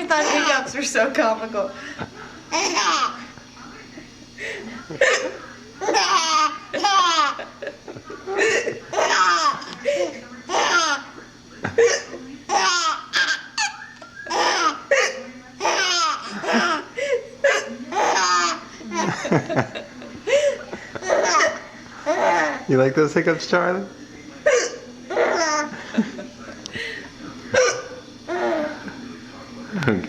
We thought hiccups were so comical. You like those hiccups, Charlie? Okay.